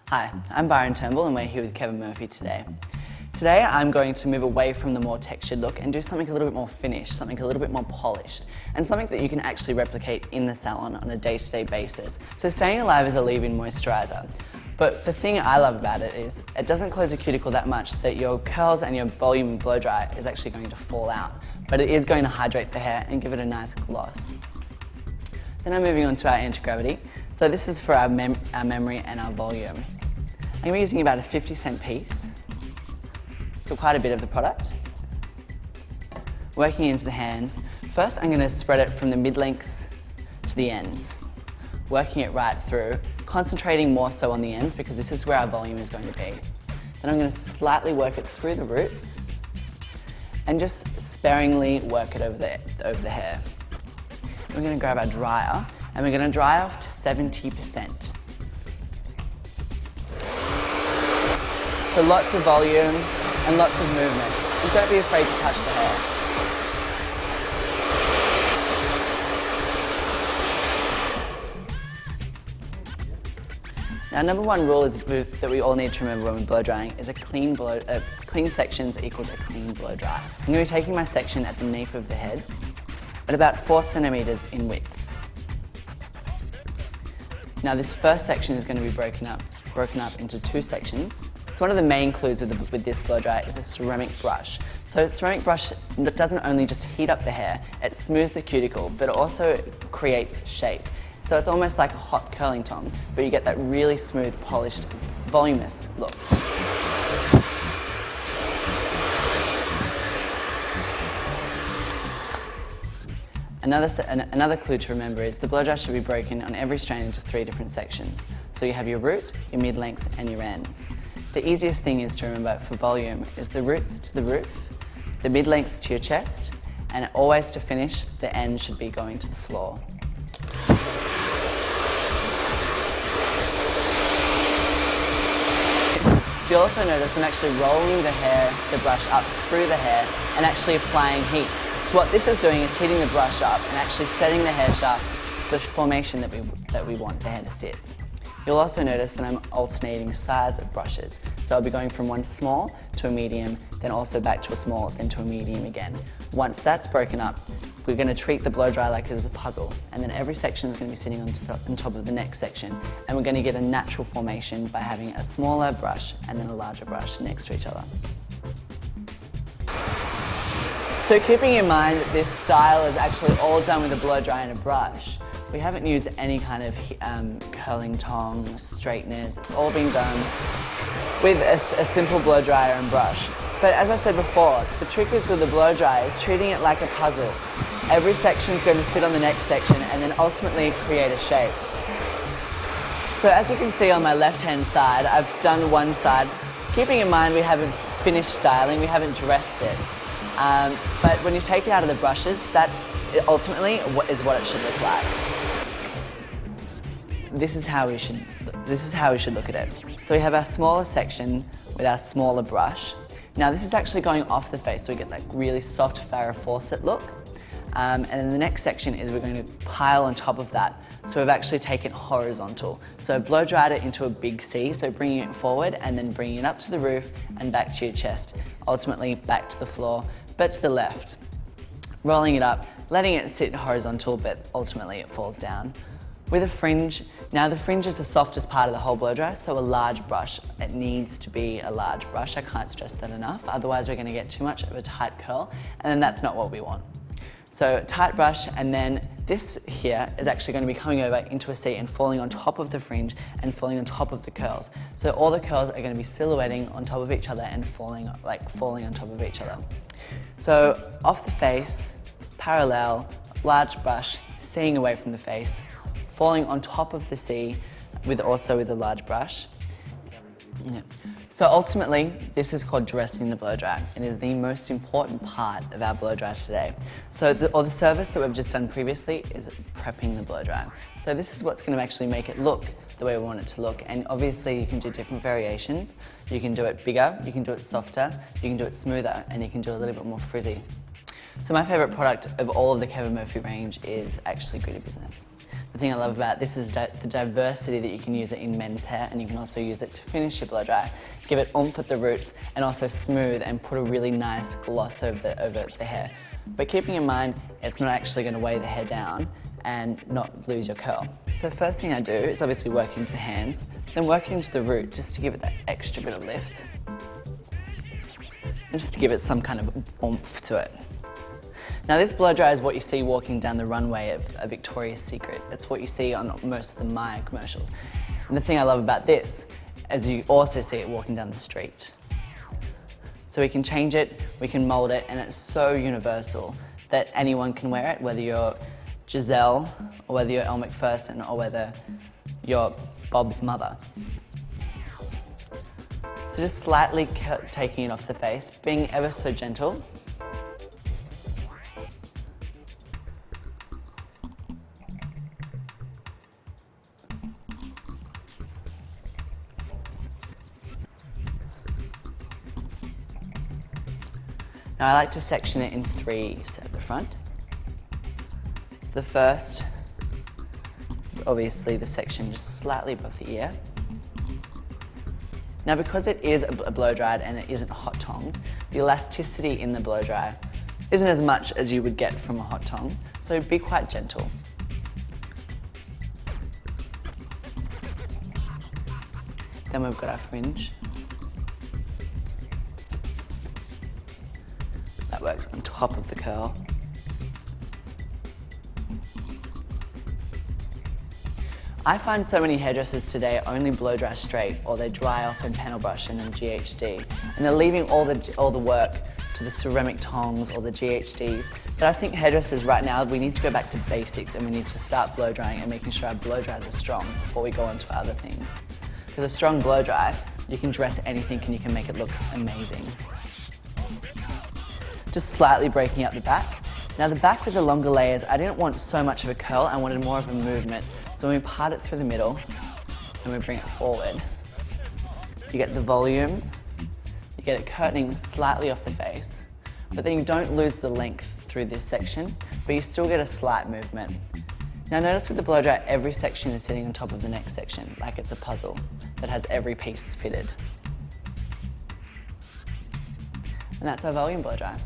Hi, I'm Byron and we're here with Kevin Murphy today. Today I'm going to move away from the more textured look and do something a little bit more finished, something a little bit more polished, and something that you can actually replicate in the salon on a day-to-day basis. So Staying Alive is a leave-in moisturiser, but the thing I love about it is it doesn't close the cuticle that much that your curls and your volume blow dry is actually going to fall out, but it is going to hydrate the hair and give it a nice gloss. Then I'm moving on to our anti-gravity. So this is for our memory and our volume. I'm going to be using about a 50-cent piece, so quite a bit of the product. Working into the hands. First I'm going to spread it from the mid-lengths to the ends, working it right through, concentrating more so on the ends because this is where our volume is going to be. Then I'm going to slightly work it through the roots and just sparingly work it over the hair. We're going to grab our dryer and we're going to dry off to 70%. So lots of volume and lots of movement. And don't be afraid to touch the hair. Now, number one rule is that we all need to remember when we're blow drying is clean sections equals a clean blow dry. I'm going to be taking my section at the nape of the head at about 4 centimeters in width. Now this first section is going to be broken up into 2 sections. So one of the main clues with this blow dry is a ceramic brush. So a ceramic brush doesn't only just heat up the hair, it smooths the cuticle, but it also creates shape. So it's almost like a hot curling tong, but you get that really smooth, polished, voluminous look. Another clue to remember is the blow dry should be broken on every strand into 3 different sections. So you have your root, your mid-lengths and your ends. The easiest thing is to remember for volume is the roots to the roof, the mid-lengths to your chest, and always to finish, the end should be going to the floor. So you'll also notice I'm actually rolling the brush up through the hair and actually applying heat. So what this is doing is heating the brush up and actually setting the hair shaft to the formation that we want the hair to sit. You'll also notice that I'm alternating size of brushes. So I'll be going from one small to a medium, then also back to a small, then to a medium again. Once that's broken up, we're going to treat the blow dry like it is a puzzle, and then every section is going to be sitting on top of the next section, and we're going to get a natural formation by having a smaller brush and then a larger brush next to each other. So keeping in mind that this style is actually all done with a blow dry and a brush, we haven't used any kind of curling tongs, straighteners. It's all been done with a simple blow dryer and brush. But as I said before, the trick with the blow dry is treating it like a puzzle. Every section is going to sit on the next section and then ultimately create a shape. So as you can see on my left-hand side, I've done one side. Keeping in mind we haven't finished styling, we haven't dressed it. But when you take it out of the brushes, that ultimately is what it should look like. This is how we should look at it. So we have our smaller section with our smaller brush. Now this is actually going off the face, so we get that really soft Farrah Fawcett look. And then the next section is we're going to pile on top of that. So we've actually taken horizontal. So blow dried it into a big C, so bringing it forward and then bringing it up to the roof and back to your chest. Ultimately back to the floor, but to the left. Rolling it up, letting it sit horizontal, but ultimately it falls down. With a fringe, now the fringe is the softest part of the whole blow dry, so a large brush. It needs to be a large brush, I can't stress that enough, otherwise we're going to get too much of a tight curl, and then that's not what we want. So tight brush, and then this here is actually going to be coming over into a C and falling on top of the fringe and falling on top of the curls. So all the curls are going to be silhouetting on top of each other and falling on top of each other. So off the face, parallel, large brush, seeing away from the face, falling on top of the C also with a large brush. Yeah. So ultimately, this is called dressing the blow dry. It is the most important part of our blow dry today. So the service that we've just done previously is prepping the blow dry. So this is what's going to actually make it look the way we want it to look. And obviously you can do different variations. You can do it bigger, you can do it softer, you can do it smoother, and you can do a little bit more frizzy. So my favourite product of all of the Kevin Murphy range is actually Gritty Business. The thing I love about this is the diversity that you can use it in men's hair, and you can also use it to finish your blow dry. Give it oomph at the roots and also smooth and put a really nice gloss over the hair. But keeping in mind, it's not actually going to weigh the hair down and not lose your curl. So first thing I do is obviously work into the hands, then work into the root just to give it that extra bit of lift. And just to give it some kind of oomph to it. Now this blow dry is what you see walking down the runway of a Victoria's Secret. It's what you see on most of the Maya commercials. And the thing I love about this is you also see it walking down the street. So we can change it, we can mold it, and it's so universal that anyone can wear it, whether you're Giselle, or whether you're Elle Macpherson, or whether you're Bob's mother. So just slightly taking it off the face, being ever so gentle. Now I like to section it in 3s at the front. So the first is obviously the section just slightly above the ear. Now because it is a blow dried and it isn't hot tongued, the elasticity in the blow dry isn't as much as you would get from a hot tongue, so be quite gentle. Then we've got our fringe. That works on top of the curl. I find so many hairdressers today only blow dry straight, or they dry off and panel brush and then GHD, and they're leaving all the work to the ceramic tongs or the GHDs. But I think hairdressers right now, we need to go back to basics and we need to start blow drying and making sure our blow dries are strong before we go on to other things. Because a strong blow dry, you can dress anything and you can make it look amazing. Just slightly breaking up the back. Now the back with the longer layers, I didn't want so much of a curl, I wanted more of a movement. So when we part it through the middle and we bring it forward, you get the volume, you get it curtaining slightly off the face, but then you don't lose the length through this section, but you still get a slight movement. Now notice with the blow dry, every section is sitting on top of the next section, like it's a puzzle that has every piece fitted. And that's our volume blow dry.